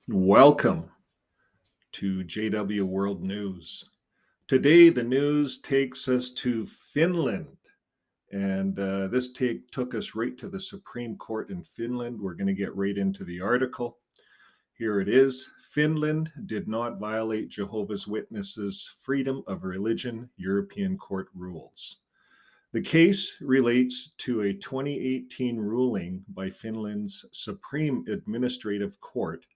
Welcome to JW World News. Today, the news takes us to Finland, and this took us right to the Supreme Court in Finland. We're going to get right into the article. Here it is. Finland did not violate Jehovah's Witnesses' freedom of religion, European Court rules. The case relates to a 2018 ruling by Finland's Supreme Administrative Court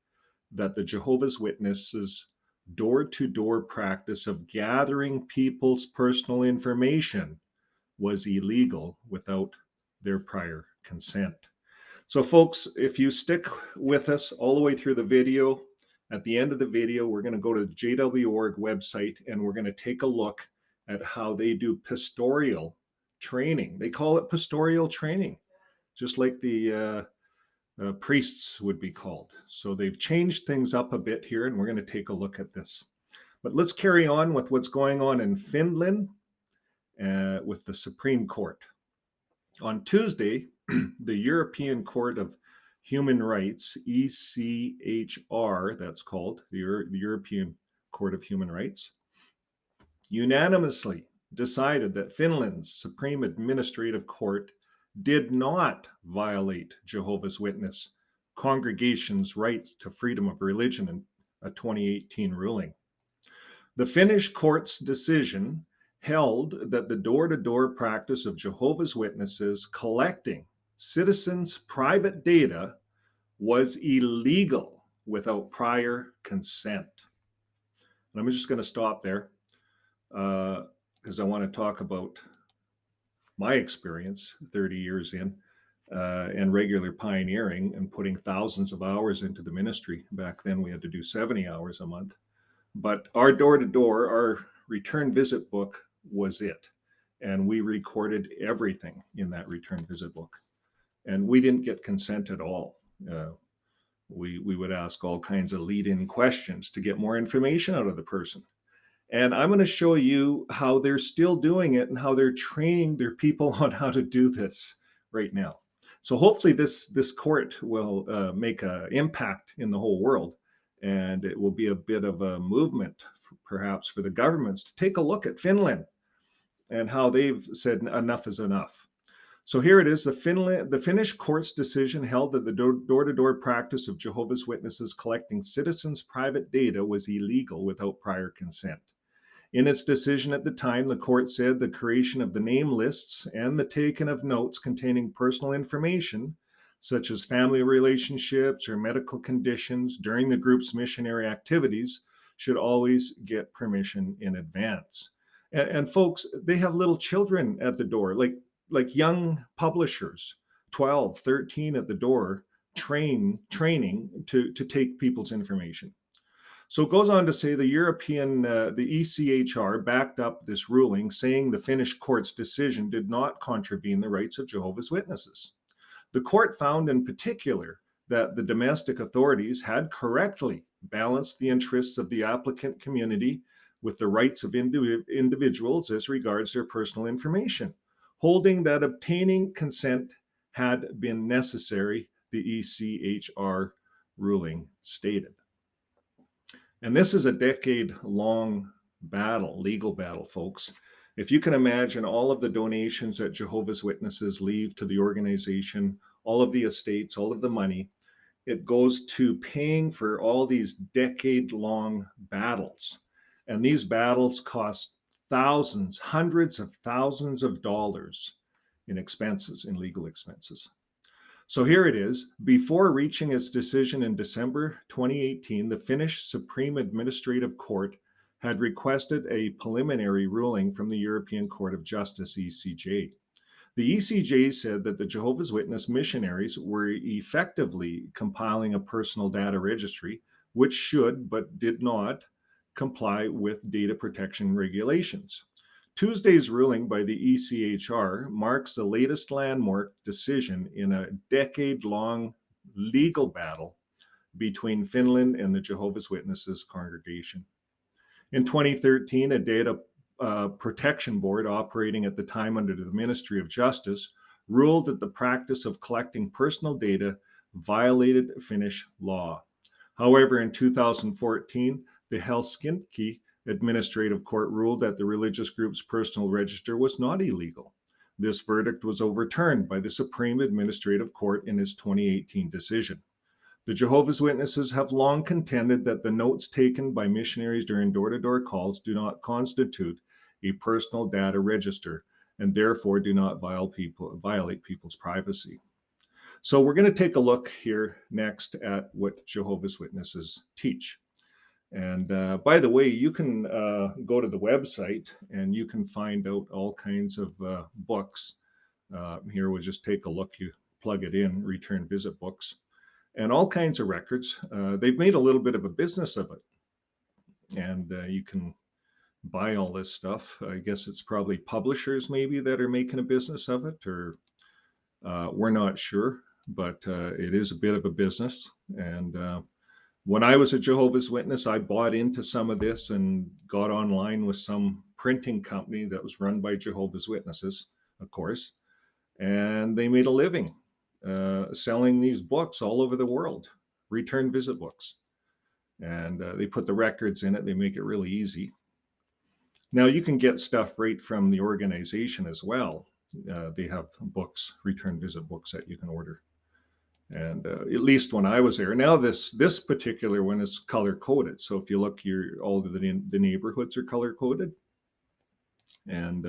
that the Jehovah's Witnesses' door to door practice of gathering people's personal information was illegal without their prior consent. So, folks, if you stick with us all the way through the video, at the end of the video, we're going to go to the JW.org website and we're going to take a look at how they do pastoral training. They call it pastoral training, just like the priests would be called. So they've changed things up a bit here, and we're going to take a look at this. But let's carry on with what's going on in Finland with the Supreme Court. On Tuesday, the European Court of Human Rights, ECHR, that's called, the European Court of Human Rights, unanimously decided that Finland's Supreme Administrative Court did not violate Jehovah's Witness congregations' rights to freedom of religion in a 2018 ruling. The Finnish court's decision held that the door-to-door practice of Jehovah's Witnesses collecting citizens' private data was illegal without prior consent. And I'm just going to stop there because I want to talk about my experience 30 years in and regular pioneering and putting thousands of hours into the ministry. Back then we had to do 70 hours a month. But our door-to-door, our return visit book was it. And we recorded everything in that return visit book. And we didn't get consent at all. We would ask all kinds of lead-in questions to get more information out of the person. And I'm going to show you how they're still doing it and how they're training their people on how to do this right now. So hopefully this court will make an impact in the whole world, and it will be a bit of a movement, perhaps, for the governments to take a look at Finland and how they've said enough is enough. So here it is. The Finnish court's decision held that the door-to-door practice of Jehovah's Witnesses collecting citizens' private data was illegal without prior consent. In its decision at the time, the court said the creation of the name lists and the taking of notes containing personal information, such as family relationships or medical conditions during the group's missionary activities, should always get permission in advance. And folks, they have little children at the door, like young publishers, 12, 13 at the door, training to take people's information. So it goes on to say the ECHR backed up this ruling, saying the Finnish court's decision did not contravene the rights of Jehovah's Witnesses. The court found in particular that the domestic authorities had correctly balanced the interests of the applicant community with the rights of individuals as regards their personal information, holding that obtaining consent had been necessary, the ECHR ruling stated. And this is a decade-long battle, legal battle, folks. If you can imagine all of the donations that Jehovah's Witnesses leave to the organization, all of the estates, all of the money, it goes to paying for all these decade-long battles. And these battles cost thousands, hundreds of thousands of dollars in expenses, in legal expenses. So here it is. Before reaching its decision in December 2018, the Finnish Supreme Administrative Court had requested a preliminary ruling from the European Court of Justice, ECJ. The ECJ said that the Jehovah's Witness missionaries were effectively compiling a personal data registry, which should but did not comply with data protection regulations. Tuesday's ruling by the ECHR marks the latest landmark decision in a decade-long legal battle between Finland and the Jehovah's Witnesses congregation. In 2013, a data protection board operating at the time under the Ministry of Justice ruled that the practice of collecting personal data violated Finnish law. However, in 2014, the Helsinki Administrative Court ruled that the religious group's personal register was not illegal. This verdict was overturned by the Supreme Administrative Court in its 2018 decision. The Jehovah's Witnesses have long contended that the notes taken by missionaries during door-to-door calls do not constitute a personal data register and therefore do not violate people's privacy. So we're going to take a look here next at what Jehovah's Witnesses teach. And by the way, you can go to the website and you can find out all kinds of books. Here we'll just take a look. You plug it in, return visit books, and all kinds of records. They've made a little bit of a business of it. And you can buy all this stuff. I guess it's probably publishers maybe that are making a business of it, or we're not sure, but it is a bit of a business. And when I was a Jehovah's Witness, I bought into some of this and got online with some printing company that was run by Jehovah's Witnesses, of course, and they made a living selling these books all over the world, return visit books. And they put the records in it. They make it really easy. Now you can get stuff right from the organization as well. They have books, return visit books that you can order. And at least when I was there. Now this particular one is color coded. So if you look, all of the neighborhoods are color coded. And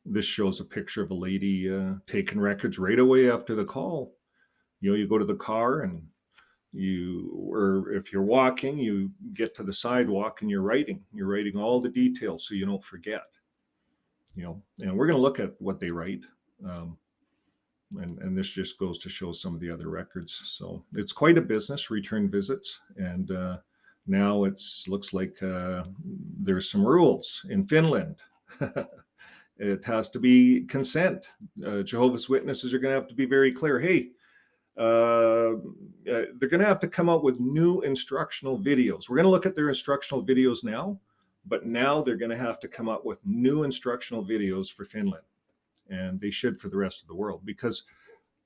this shows a picture of a lady taking records right away after the call. You go to the car and or if you're walking, you get to the sidewalk and you're writing all the details so you don't forget. And we're going to look at what they write. And this just goes to show some of the other records. So it's quite a business, return visits. And now looks like there's some rules in Finland. It has to be consent. Jehovah's Witnesses are going to have to be very clear. Hey, they're going to have to come out with new instructional videos. We're going to look at their instructional videos now, but now they're going to have to come up with new instructional videos for Finland. And they should for the rest of the world, because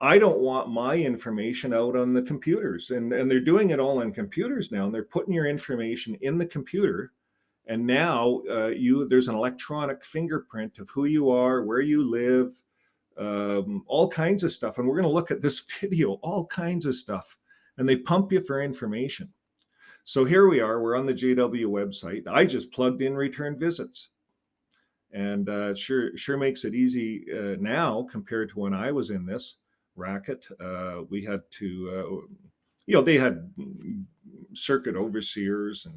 I don't want my information out on the computers. And they're doing it all on computers now, and they're putting your information in the computer. And now there's an electronic fingerprint of who you are, where you live, all kinds of stuff. And we're going to look at this video, all kinds of stuff. And they pump you for information. So here we are. We're on the JW website. I just plugged in return visits. And sure makes it easy now compared to when I was in this racket. We had to, they had circuit overseers and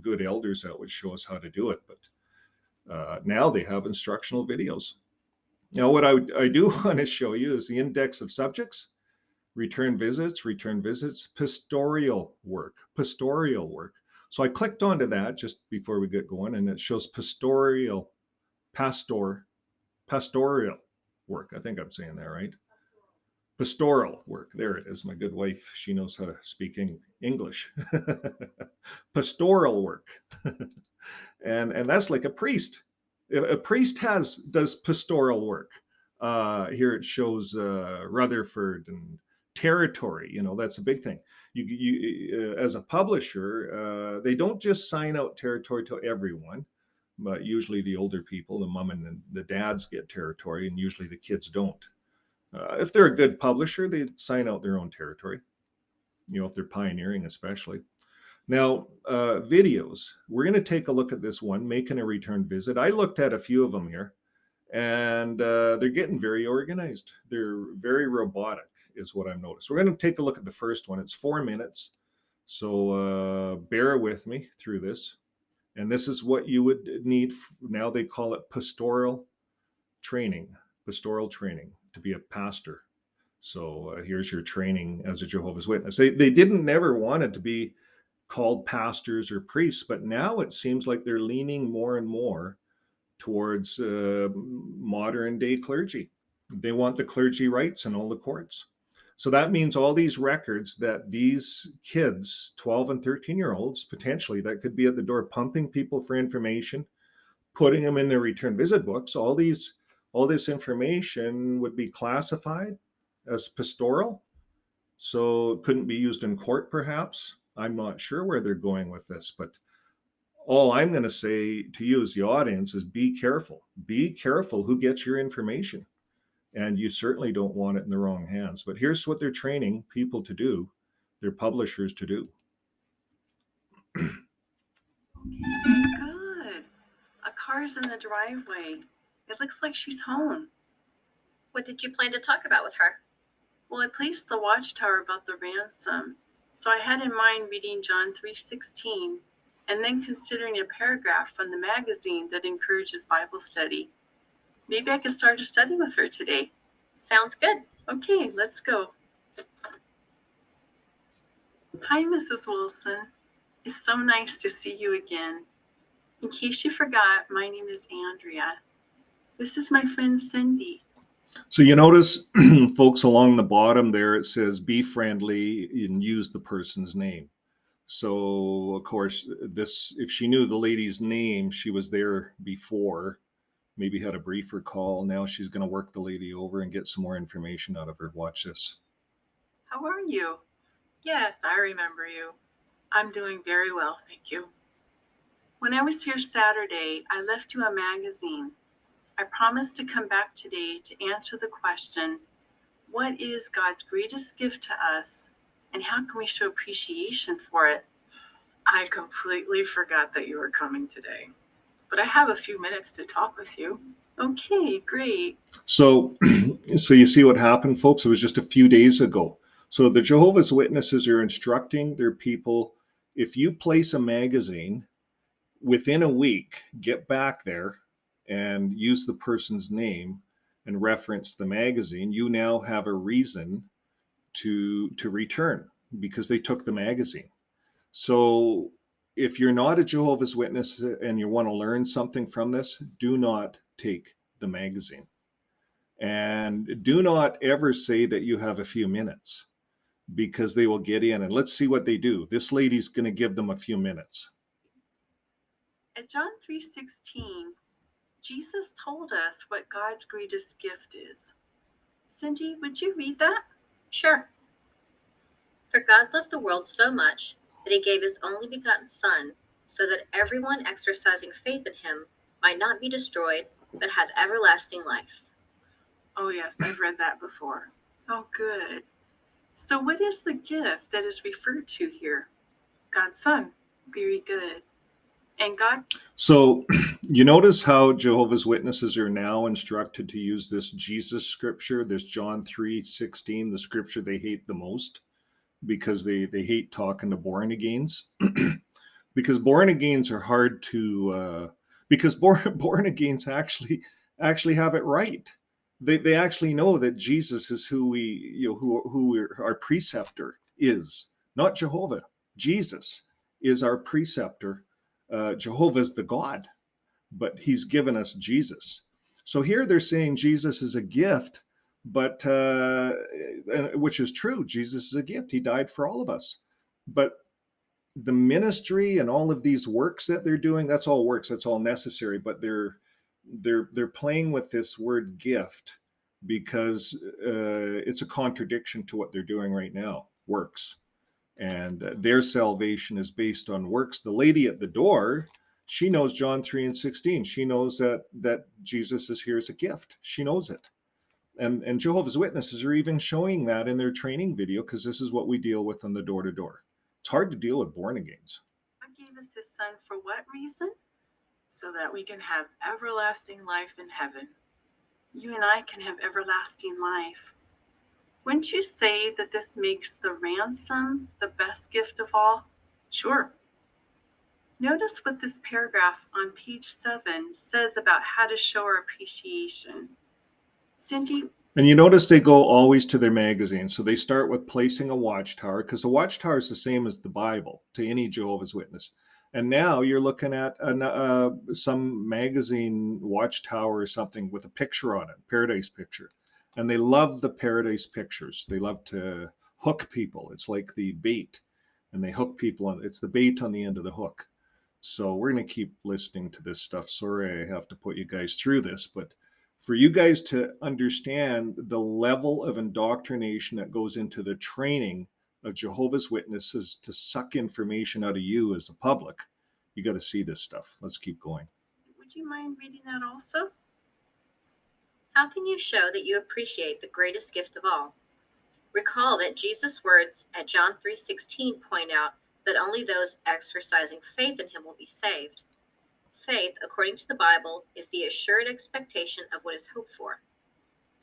good elders that would show us how to do it. But now they have instructional videos. Now, what I do want to show you is the index of subjects, return visits, pastoral work. So I clicked onto that just before we get going, and it shows pastoral work. I think I'm saying that right. Pastoral work. There it is. My good wife, she knows how to speak English. Pastoral work. and that's like a priest. A priest does pastoral work. Here it shows Rutherford and territory. That's a big thing. You as a publisher, they don't just sign out territory to everyone, but usually the older people, the mom and the dads, get territory, and usually the kids don't. If they're a good publisher, they sign out their own territory, if they're pioneering especially. Now, videos. We're going to take a look at this one, making a return visit. I looked at a few of them here, and they're getting very organized. They're very robotic, is what I've noticed. We're going to take a look at the first one. It's 4 minutes, so bear with me through this. And this is what you would need. Now they call it pastoral training to be a pastor. So here's your training as a Jehovah's Witness. They didn't never want it to be called pastors or priests, but now it seems like they're leaning more and more towards modern day clergy. They want the clergy rights in all the courts. So that means all these records that these kids, 12 and 13-year-olds, potentially, that could be at the door pumping people for information, putting them in their return visit books, all this information would be classified as pastoral. So it couldn't be used in court, perhaps. I'm not sure where they're going with this, but all I'm going to say to you as the audience is be careful. Be careful who gets your information. And you certainly don't want it in the wrong hands. But here's what they're training people to do, their publishers to do. Good. A car's in the driveway. It looks like she's home. What did you plan to talk about with her? Well, I placed the watchtower about the ransom, so I had in mind reading John 3:16 and then considering a paragraph from the magazine that encourages Bible study. Maybe I could start a study with her today. Sounds good. Okay, let's go. Hi, Mrs. Wilson. It's so nice to see you again. In case you forgot, my name is Andrea. This is my friend Cindy. So you notice, folks, along the bottom there, it says be friendly and use the person's name. So, of course, this, if she knew the lady's name, she was there before, maybe had a briefer call. Now she's going to work the lady over and get some more information out of her. Watch this. How are you? Yes, I remember you. I'm doing very well, thank you. When I was here Saturday, I left you a magazine. I promised to come back today to answer the question, what is God's greatest gift to us, and how can we show appreciation for it? I completely forgot that you were coming today, but I have a few minutes to talk with you. Okay, great. So you see what happened, folks? It was just a few days ago. So the Jehovah's Witnesses are instructing their people, if you place a magazine, within a week, get back there and use the person's name and reference the magazine. You now have a reason to return because they took the magazine. So if you're not a Jehovah's Witness and you want to learn something from this, do not take the magazine. And do not ever say that you have a few minutes, because they will get in and let's see what they do. This lady's going to give them a few minutes. At John 3:16, Jesus told us what God's greatest gift is. Cindy, would you read that? Sure. For God loved the world so much that he gave his only begotten Son, so that everyone exercising faith in him might not be destroyed, but have everlasting life. Oh yes, I've read that before. Oh good. So what is the gift that is referred to here? God's Son. Very good. And God. So you notice how Jehovah's Witnesses are now instructed to use this Jesus scripture, this John 3:16, the scripture they hate the most, because they hate talking to born agains. Because born agains are hard to because born agains actually have it right. They actually know that Jesus is who our preceptor is, not Jehovah. Jesus is our preceptor. Jehovah is the God, but he's given us Jesus. So here they're saying Jesus is a gift, but which is true. Jesus is a gift. He died for all of us. But the ministry and all of these works that they're doing, that's all works, that's all necessary, but they're playing with this word gift because it's a contradiction to what they're doing right now, works. And their salvation is based on works. The lady at the door, she knows John 3:16. She knows that Jesus is here as a gift. She knows it. And Jehovah's Witnesses are even showing that in their training video, because this is what we deal with on the door-to-door. It's hard to deal with born agains. God gave us his Son for what reason? So that we can have everlasting life in heaven. You and I can have everlasting life. Wouldn't you say that this makes the ransom the best gift of all? Sure. Notice what this paragraph on page 7 says about how to show our appreciation. Cindy. And you notice they go always to their magazine. So they start with placing a watchtower, because the watchtower is the same as the Bible to any Jehovah's Witness. And now you're looking at some magazine watchtower or something with a picture on it, paradise picture. And they love the paradise pictures. They love to hook people. It's like the bait, and they hook people on. It's the bait on the end of the hook. So we're going to keep listening to this stuff. Sorry, I have to put you guys through this, but for you guys to understand the level of indoctrination that goes into the training of Jehovah's Witnesses to suck information out of you as the public, you got to see this stuff. Let's keep going. Would you mind reading that also? How can you show that you appreciate the greatest gift of all? Recall that Jesus' words at John 3:16 point out that only those exercising faith in him will be saved. Faith, according to the Bible, is the assured expectation of what is hoped for.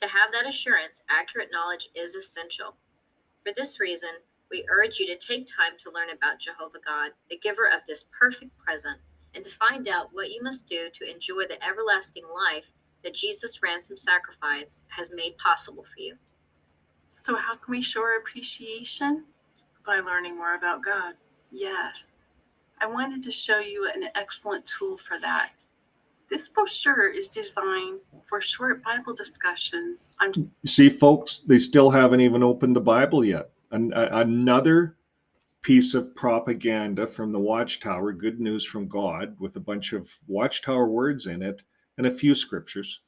To have that assurance, accurate knowledge is essential. For this reason, we urge you to take time to learn about Jehovah God, the giver of this perfect present, and to find out what you must do to enjoy the everlasting life that Jesus' ransom sacrifice has made possible for you. So how can we show our appreciation? By learning more about God. Yes. I wanted to show you an excellent tool for that. This brochure is designed for short Bible discussions on. You see, folks, they still haven't even opened the Bible yet. Another piece of propaganda from the Watchtower, good news from God, with a bunch of Watchtower words in it and a few scriptures,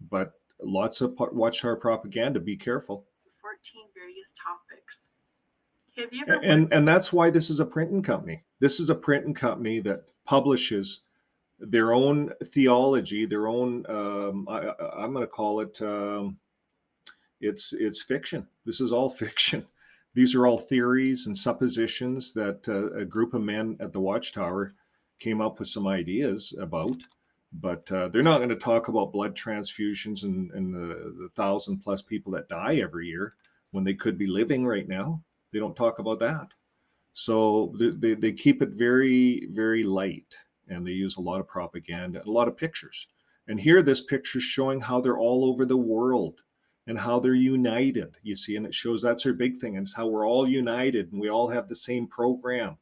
but lots of Watchtower propaganda. Be careful. 14 various topics. Have you ever And that's why this is a printing company. This is a printing company that publishes their own theology, their own. I'm going to call it. It's fiction. This is all fiction. These are all theories and suppositions that a group of men at the Watchtower came up with some ideas about. But they're not going to talk about blood transfusions and the 1,000+ people that die every year when they could be living right now. They don't talk about that. So they keep it very, very light, and they use a lot of propaganda, a lot of pictures. And here this picture is showing how they're all over the world and how they're united, you see, and it shows that's their big thing. And it's how we're all united and we all have the same program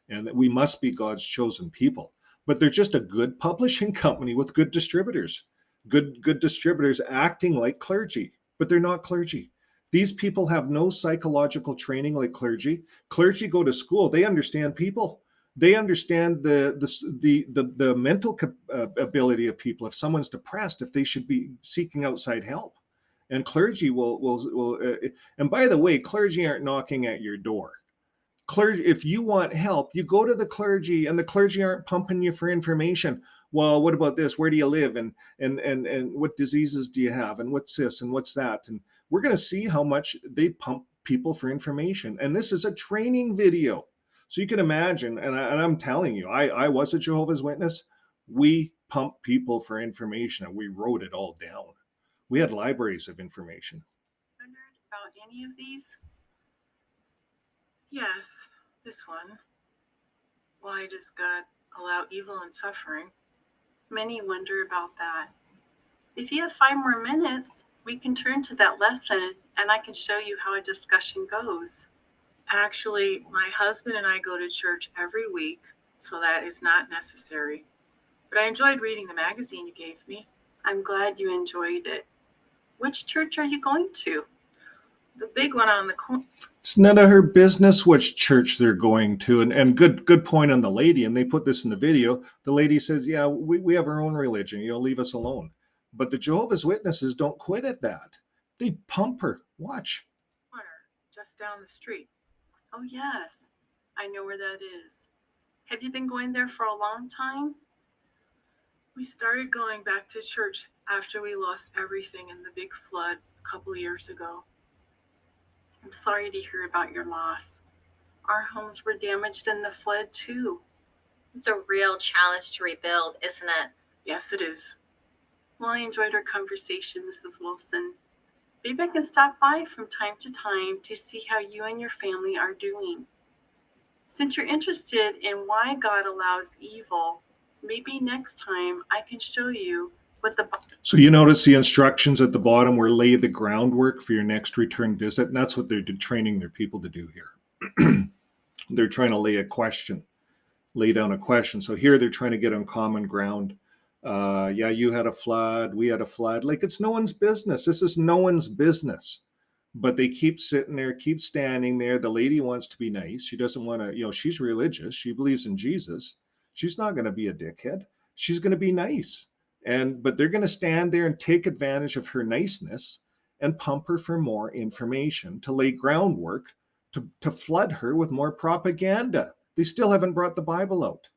and that we must be God's chosen people. But they're just a good publishing company with good distributors, good distributors acting like clergy, but they're not clergy. These people have no psychological training like clergy. Clergy go to school. They understand people. They understand the mental ability of people. If someone's depressed, if they should be seeking outside help, and clergy will. And by the way, clergy aren't knocking at your door. Clergy, if you want help, you go to the clergy, and the clergy aren't pumping you for information. Well, what about this? Where do you live? And what diseases do you have? And what's this? And what's that? And we're going to see how much they pump people for information. And this is a training video. So you can imagine, and I'm telling you, I was a Jehovah's Witness. We pumped people for information, and we wrote it all down. We had libraries of information. wondered about any of these? Yes, this one. Why does God allow evil and suffering? Many wonder about that. If you have 5 more minutes, we can turn to that lesson and I can show you how a discussion goes. Actually, my husband and I go to church every week, so that is not necessary. But I enjoyed reading the magazine you gave me. I'm glad you enjoyed it. Which church are you going to? The big one on the corner. It's none of her business which church they're going to. And good point on the lady. And they put this in the video. The lady says, yeah, we have our own religion. Leave us alone. But the Jehovah's Witnesses don't quit at that. They pump her. Watch. Just down the street. Oh, yes. I know where that is. Have you been going there for a long time? We started going back to church after we lost everything in the big flood a couple of years ago. I'm sorry to hear about your loss. Our homes were damaged in the flood too. It's a real challenge to rebuild, isn't it? Yes, it is. Well, I enjoyed our conversation, Mrs. Wilson. Maybe I can stop by from time to time to see how you and your family are doing. Since you're interested in why God allows evil, maybe next time I can show you what the... So you notice the instructions at the bottom where lay the groundwork for your next return visit. And that's what they're training their people to do here. They're trying to lay down a question. So here they're trying to get on common ground. Yeah, you had a flood. We had a flood. Like, it's no one's business. This is no one's business. But they keep sitting there, keep standing there. The lady wants to be nice. She doesn't want to, she's religious. She believes in Jesus. She's not going to be a dickhead. She's going to be nice. But they're going to stand there and take advantage of her niceness and pump her for more information to lay groundwork to flood her with more propaganda. They still haven't brought the Bible out.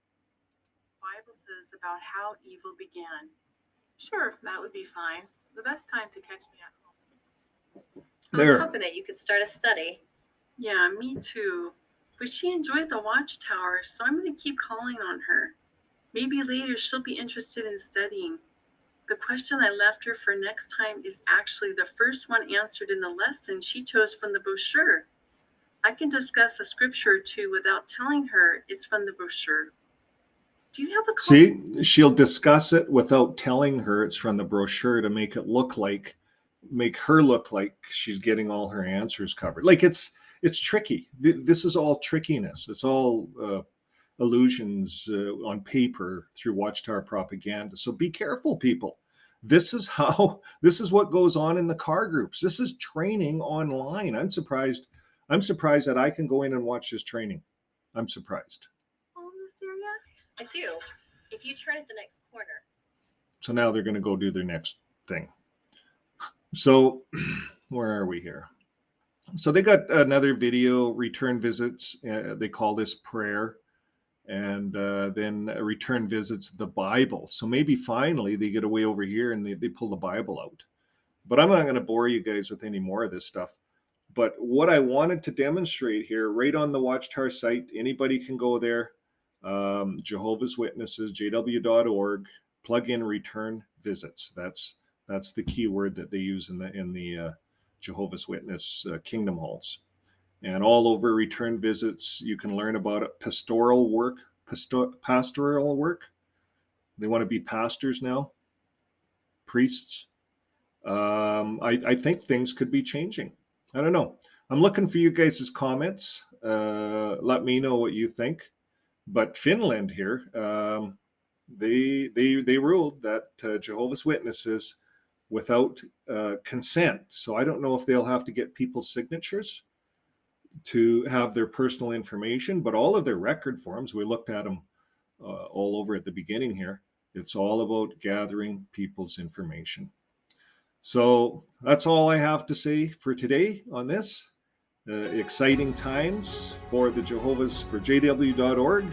Bible says about how evil began. Sure, that would be fine. The best time to catch me at home. I was There. hoping that you could start a study. Yeah, me too. But she enjoyed the watchtower, so I'm going to keep calling on her. Maybe later she'll be interested in studying. The question I left her for next time is actually the first one answered in the lesson she chose from the brochure. I can discuss a scripture or two without telling her it's from the brochure. Do you have a See, she'll discuss it without telling her it's from the brochure to make her look like she's getting all her answers covered. Like it's tricky. This is all trickiness. It's all illusions on paper through watchtower propaganda. So be careful, people. This is what goes on in the car groups. This is training online. I'm surprised that I can go in and watch this training. I'm surprised. home in this area? I do. If you turn at the next corner. So now they're going to go do their next thing. So where are we here? So they got another video, return visits. They call this prayer. And then return visits the Bible. So maybe finally they get away over here and they pull the Bible out. But I'm not going to bore you guys with any more of this stuff. But what I wanted to demonstrate here, right on the Watchtower site, anybody can go there. Jehovah's Witnesses, jw.org, plug in return visits. That's the keyword that they use in the Jehovah's Witness Kingdom Halls. And all over return visits, you can learn about it. Pastoral work. They want to be pastors now, priests. I think things could be changing. I don't know. I'm looking for you guys' comments. Let me know what you think. But Finland here, they ruled that Jehovah's Witnesses without consent. So I don't know if they'll have to get people's signatures to have their personal information, but all of their record forms, we looked at them all over at the beginning here. It's all about gathering people's information. So that's all I have to say for today on this. Exciting times for the Jehovah's, for jw.org.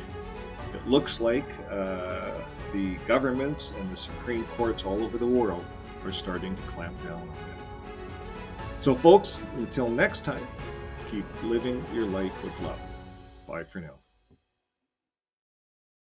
It looks like the governments and the Supreme Courts all over the world are starting to clamp down on it. So folks, until next time, keep living your life with love. Bye for now.